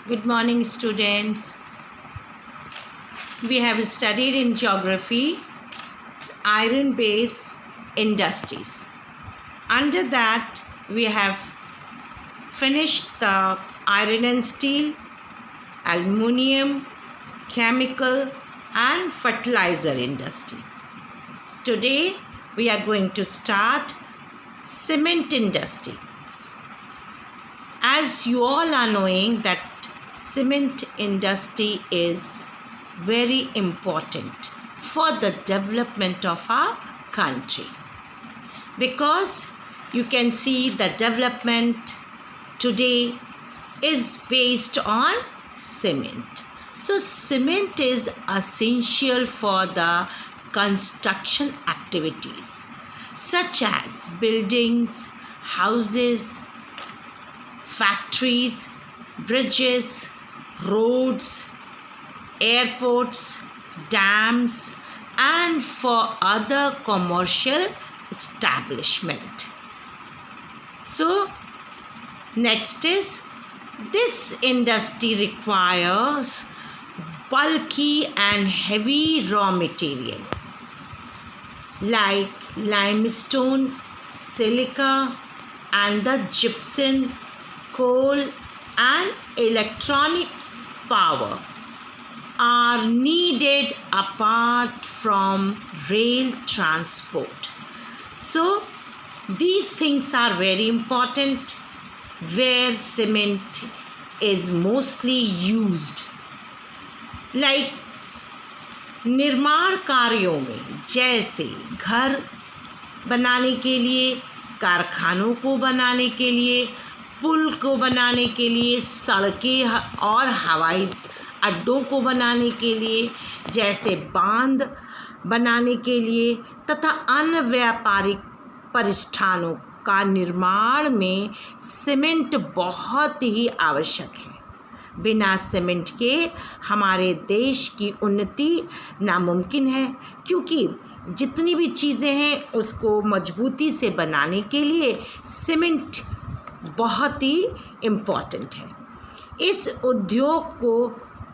Good morning, students. We have studied in geography iron base industries. Under that, we have finished the iron and steel, aluminium, chemical, and fertilizer industry. Today, we are going to start cement industry. As you all are knowing that cement industry is very important for the development of our country, because you can see the development today is based on cement. So cement is essential for the construction activities such as buildings, houses, factories, bridges, roads, airports, dams, and for other commercial establishment. So next is, this industry requires bulky and heavy raw material like limestone, silica, and the gypsum, coal, and electronic power are needed apart from rail transport. So these things are very important where cement is mostly used. Like निर्माण कार्यों में, जैसे घर बनाने के लिए, कारखानों को बनाने के लिए, पुल को बनाने के लिए, सड़कें और हवाई अड्डों को बनाने के लिए, जैसे बांध बनाने के लिए, तथा अन्य व्यापारिक प्रतिष्ठानों का निर्माण में सीमेंट बहुत ही आवश्यक है। बिना सीमेंट के हमारे देश की उन्नति नामुमकिन है, क्योंकि जितनी भी चीज़ें हैं उसको मजबूती से बनाने के लिए सीमेंट बहुत ही इम्पॉर्टेंट है। इस उद्योग को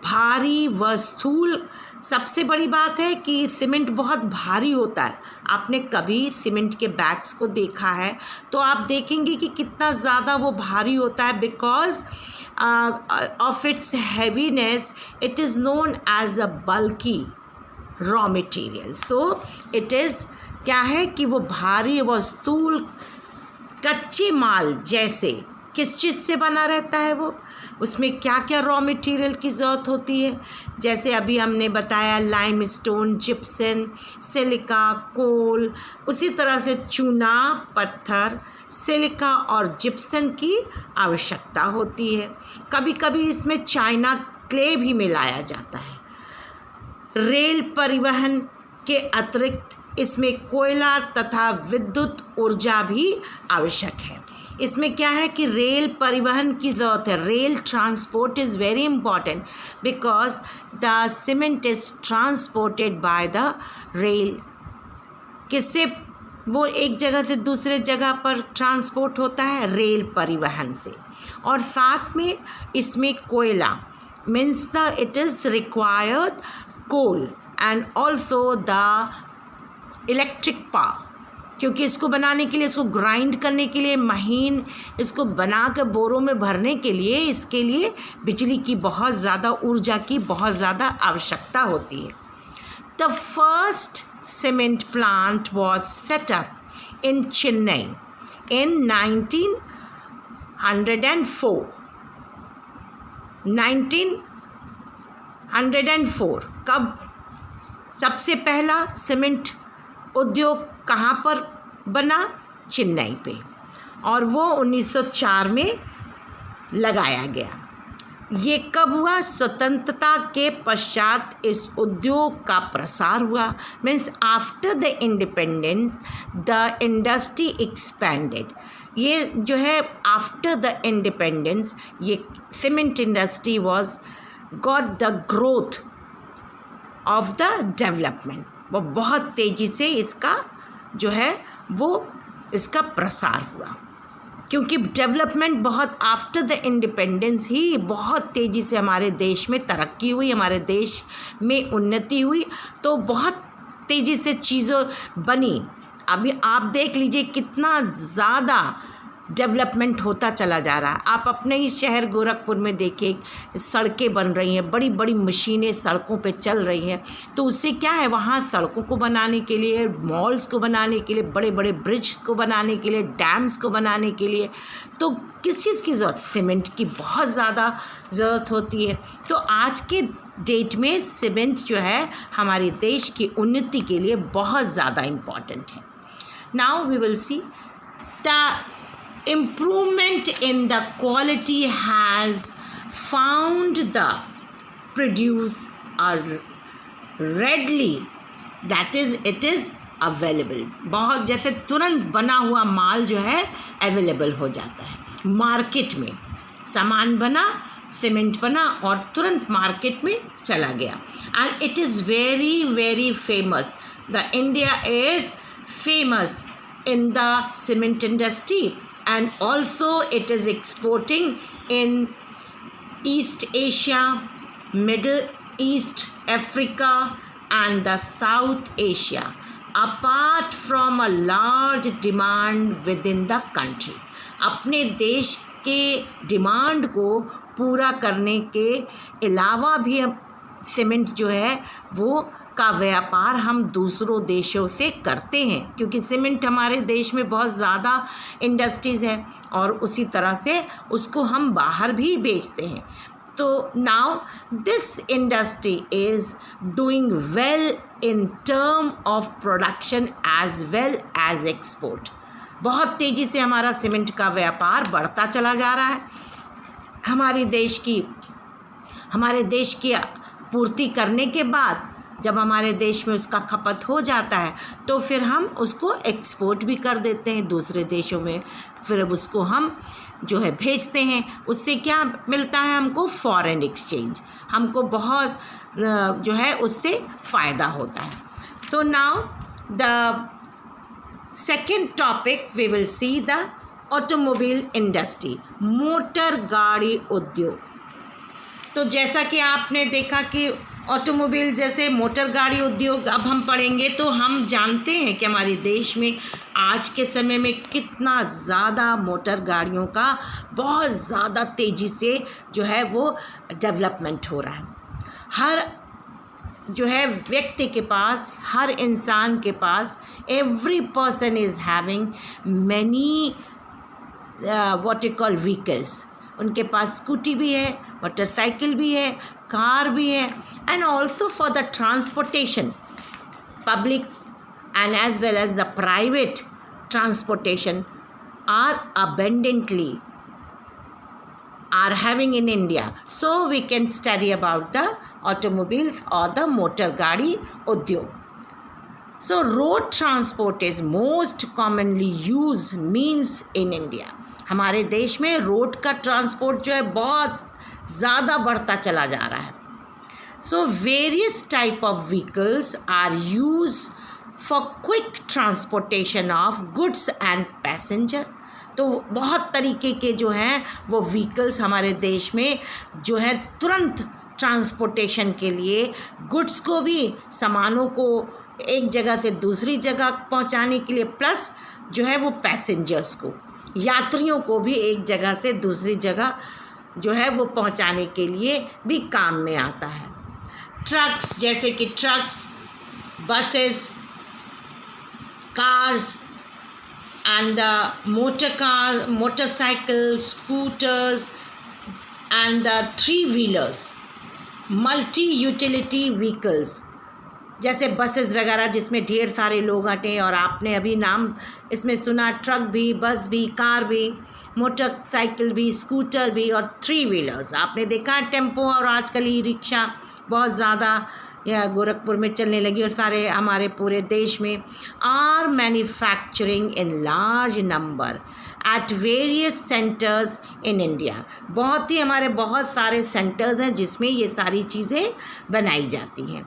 भारी व स्थूल, सबसे बड़ी बात है कि सीमेंट बहुत भारी होता है। आपने कभी सीमेंट के बैग्स को देखा है तो आप देखेंगे कि कितना ज़्यादा वो भारी होता है। Because of its heaviness it is known as a bulky raw material. So it is क्या है कि वो भारी व स्थूल कच्चे माल जैसे किस चीज़ से बना रहता है, वो उसमें क्या क्या रॉ मटेरियल की ज़रूरत होती है। जैसे अभी हमने बताया लाइमस्टोन, जिप्सम, सिलिका, कोल, उसी तरह से चूना, पत्थर, सिलिका और जिप्सम की आवश्यकता होती है। कभी कभी इसमें चाइना क्ले भी मिलाया जाता है। रेल परिवहन के अतिरिक्त इसमें कोयला तथा विद्युत ऊर्जा भी आवश्यक है। इसमें क्या है कि रेल परिवहन की ज़रूरत है। Rail transport is very important because the cement is transported by the rail. किससे वो एक जगह से दूसरे जगह पर ट्रांसपोर्ट होता है? रेल परिवहन से। और साथ में इसमें कोयला means the it is required coal and also the electric power, क्योंकि इसको बनाने के लिए, इसको ग्राइंड करने के लिए, महीन इसको बना कर बोरों में भरने के लिए, इसके लिए बिजली की बहुत ज़्यादा, ऊर्जा की बहुत ज़्यादा आवश्यकता होती है। The first cement plant was set up in Chennai in 1904। 1904 कब सबसे पहला सीमेंट उद्योग कहाँ पर बना? चेन्नई पे। और वो 1904 में लगाया गया। ये कब हुआ? स्वतंत्रता के पश्चात इस उद्योग का प्रसार हुआ। Means after the independence the industry expanded. ये जो है आफ्टर द इंडिपेंडेंस ये cement industry was got the growth of the development. वो बहुत तेज़ी से इसका जो है वो इसका प्रसार हुआ। क्योंकि डेवलपमेंट बहुत आफ्टर द इंडिपेंडेंस ही बहुत तेज़ी से हमारे देश में तरक्की हुई, हमारे देश में उन्नति हुई, तो बहुत तेज़ी से चीज़ों बनी। अभी आप देख लीजिए कितना ज़्यादा डेवलपमेंट होता चला जा रहा है। आप अपने ही शहर गोरखपुर में देखिए, सड़कें बन रही हैं, बड़ी बड़ी मशीनें सड़कों पे चल रही हैं। तो उससे क्या है, वहाँ सड़कों को बनाने के लिए, मॉल्स को बनाने के लिए, बड़े बड़े ब्रिज को बनाने के लिए, डैम्स को बनाने के लिए, तो किस चीज़ की ज़रूरत? सीमेंट की बहुत ज़्यादा ज़रूरत होती है। तो आज के डेट में सीमेंट जो है हमारे देश की उन्नति के लिए बहुत ज़्यादा इम्पॉर्टेंट है। Now we will see the improvement in the quality has found the produce are readily, that is it is available। बहुत जैसे तुरंत बना हुआ माल जो है अवेलेबल हो जाता है मार्केट में। सामान बना, सीमेंट बना और तुरंत मार्केट में चला गया। And it is very very famous. The India is famous in the cement industry, and also it is exporting in East Asia, Middle East, Africa and the South Asia, apart from a large demand within the country। अपने देश के demand को पूरा करने के अलावा भी cement जो है वो का व्यापार हम दूसरों देशों से करते हैं, क्योंकि सीमेंट हमारे देश में बहुत ज़्यादा इंडस्ट्रीज़ हैं और उसी तरह से उसको हम बाहर भी बेचते हैं। तो now this industry is doing well in term of production as well as export. बहुत तेज़ी से हमारा सीमेंट का व्यापार बढ़ता चला जा रहा है। हमारे देश की पूर्ति करने के बाद जब हमारे देश में उसका खपत हो जाता है तो फिर हम उसको एक्सपोर्ट भी कर देते हैं दूसरे देशों में, फिर उसको हम जो है भेजते हैं। उससे क्या मिलता है हमको? Foreign exchange. हमको बहुत जो है उससे फ़ायदा होता है। तो now the second topic we will see the automobile industry, motor गाड़ी उद्योग। तो जैसा कि आपने देखा कि ऑटोमोबाइल जैसे मोटर गाड़ी उद्योग अब हम पढ़ेंगे, तो हम जानते हैं कि हमारे देश में आज के समय में कितना ज़्यादा मोटर गाड़ियों का बहुत ज़्यादा तेज़ी से जो है वो डेवलपमेंट हो रहा है। हर जो है व्यक्ति के पास, हर इंसान के पास, every person is having many what you call vehicles. उनके पास स्कूटी भी है, मोटरसाइकिल भी है, कार भी है, and also for the transportation public and as well as the private transportation are abundantly are having in India. So we can study about the automobiles or the motor gadi udyog. So road transport is most commonly used means in India. हमारे देश में road का transport जो है बहुत ज़्यादा बढ़ता चला जा रहा है। So various type of vehicles are use for quick transportation of goods and passenger. तो बहुत तरीके के जो हैं वो व्हीकल्स हमारे देश में जो है तुरंत ट्रांसपोर्टेशन के लिए, गुड्स को भी, सामानों को एक जगह से दूसरी जगह पहुंचाने के लिए, प्लस जो है वो पैसेंजर्स को, यात्रियों को भी एक जगह से दूसरी जगह जो है वो पहुंचाने के लिए भी काम में आता है। ट्रक्स, जैसे कि trucks, buses, cars and the motorcycle, scooters and the three-wheelers, multi-utility vehicles, जैसे बसेस वगैरह जिसमें ढेर सारे लोग आते हैं, और आपने अभी नाम इसमें सुना, ट्रक भी, बस भी, कार भी, मोटरसाइकिल भी, स्कूटर भी और थ्री व्हीलर्स। आपने देखा टेम्पो और आजकल ई रिक्शा बहुत ज़्यादा या गोरखपुर में चलने लगी और सारे हमारे पूरे देश में। Are manufacturing in large number at various centres in India. बहुत ही हमारे बहुत सारे सेंटर्स हैं जिसमें ये सारी चीज़ें बनाई जाती हैं।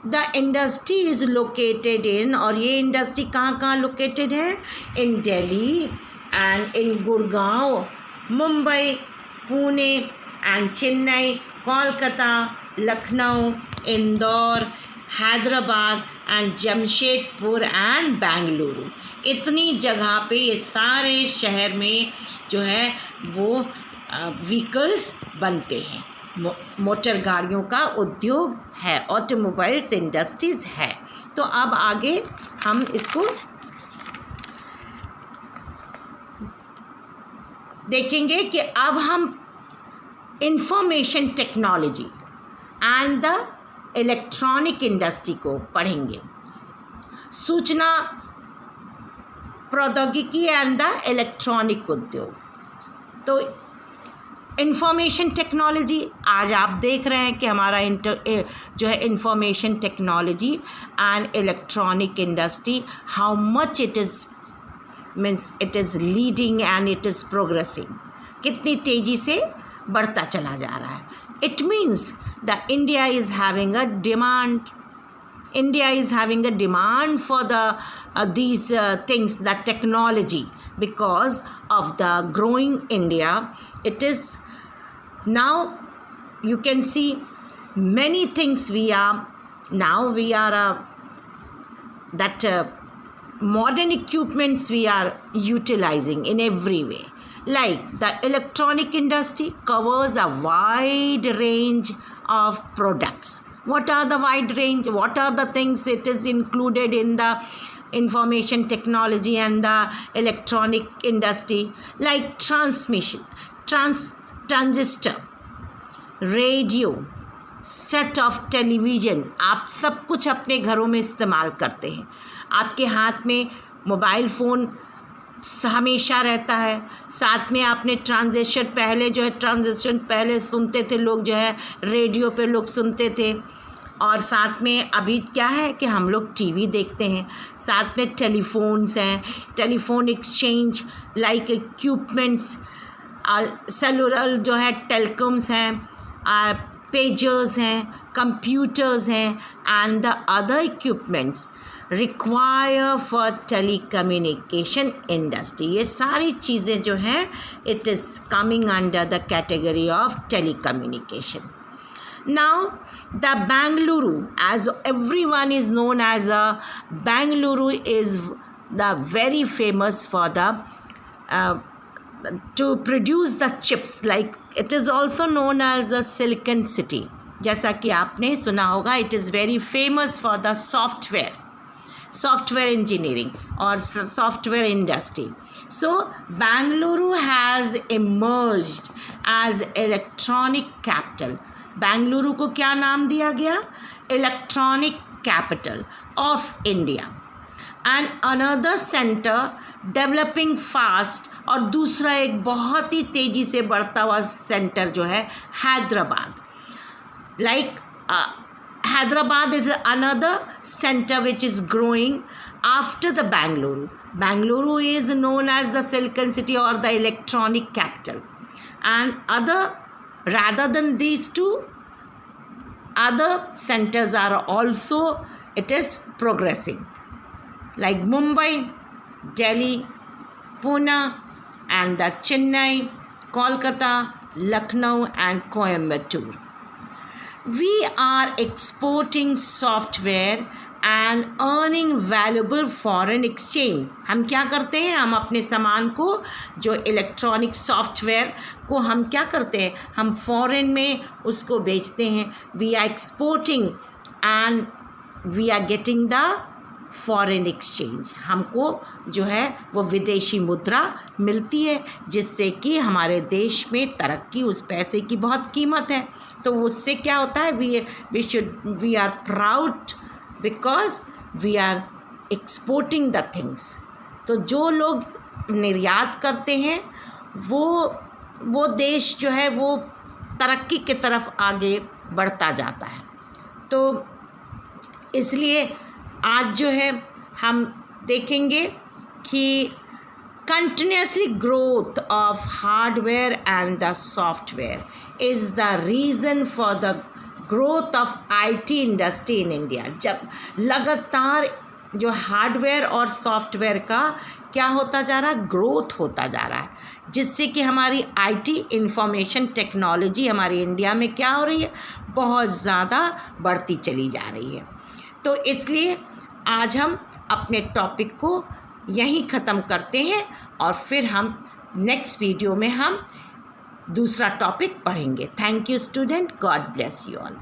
The industry is located in, और ये इंडस्ट्री कहाँ कहाँ लोकेटेड है? इन Delhi, and in Gurgaon, Mumbai, Pune and Chennai, Kolkata, Lucknow, Indore, Hyderabad and Jamshedpur and Bengaluru, इतनी जगह पे ये सारे शहर में जो है वो व्हीकल्स बनते हैं, मोटर गाड़ियों का उद्योग है, ऑटोमोबाइल्स इंडस्ट्रीज़ है। तो अब आगे हम इसको देखेंगे कि अब हम information technology and the electronic industry को पढ़ेंगे, सूचना प्रौद्योगिकी एंड द इलेक्ट्रॉनिक उद्योग। तो इंफॉर्मेशन टेक्नोलॉजी, आज आप देख रहे हैं कि हमारा जो है information technology and electronic industry, how much it is means it is leading and it is progressing, कितनी तेज़ी से बढ़ता चला जा रहा है। It means the India is having a demand for these things, that technology, because of the growing India. It is now you can see many things we are modern equipments we are utilizing in every way. Like the electronic industry covers a wide range of products. What are the wide range? What are the things it is included in the information technology and the electronic industry? Like transmission, transistor, radio, set of television, आप सब कुछ अपने घरों में इस्तेमाल करते हैं। आपके हाथ में मोबाइल फ़ोन हमेशा रहता है, साथ में आपने ट्रांजिशन पहले सुनते थे लोग, जो है रेडियो पे लोग सुनते थे, और साथ में अभी क्या है कि हम लोग टीवी देखते हैं, साथ में टेलीफोन्स हैं, टेलीफोन एक्सचेंज लाइक इक्विपमेंट्स, और सेलुलर जो है टेलीकॉम्स हैं, पेजर्स हैं, कंप्यूटर्स हैं, and the other equipments require for telecommunication industry. ये सारी चीज़ें जो हैं it is coming under the category of telecommunication. Now the Bengaluru, as everyone is known as Bengaluru is the very famous for the to produce the chips, like it is also known as a Silicon City। जैसा कि आपने सुना होगा, it is very famous for the software engineering or software industry. So Bengaluru has emerged as electronic capital। Bengaluru को क्या नाम दिया गया? Electronic capital of India. And another centre developing fast, और दूसरा एक बहुत ही तेज़ी से बढ़ता हुआ सेंटर जो है Hyderabad. Like Hyderabad is another centre which is growing after the Bengaluru. Bengaluru is known as the silicon city और the electronic capital, and other rather than these two, other centers are also it is progressing, like Mumbai, Delhi, Pune and the Chennai, Kolkata, Lucknow and Coimbatore. We are exporting software and earning valuable foreign exchange। हम क्या करते हैं? हम अपने सामान को, जो electronic software को हम क्या करते हैं? हम फॉरेन में उसको बेचते हैं। We are exporting and we are getting the foreign exchange. हमको जो है वो विदेशी मुद्रा मिलती है, जिससे कि हमारे देश में तरक्की, उस पैसे की बहुत कीमत है। तो उससे क्या होता है? We are proud because we are exporting the things. तो जो लोग निर्यात करते हैं वो देश जो है वो तरक्की की तरफ आगे बढ़ता जाता है। तो इसलिए आज जो है हम देखेंगे कि continuously growth of hardware and the software is the reason for the growth of IT industry in India. जब लगातार जो हार्डवेयर और सॉफ्टवेयर का क्या होता जा रहा है, ग्रोथ होता जा रहा है, जिससे कि हमारी आईटी इंफॉर्मेशन टेक्नोलॉजी हमारे इंडिया में क्या हो रही है, बहुत ज़्यादा बढ़ती चली जा रही है। तो इसलिए आज हम अपने टॉपिक को यहीं ख़त्म करते हैं और फिर हम नेक्स्ट वीडियो में हम दूसरा टॉपिक पढ़ेंगे। Thank you student, God bless you all.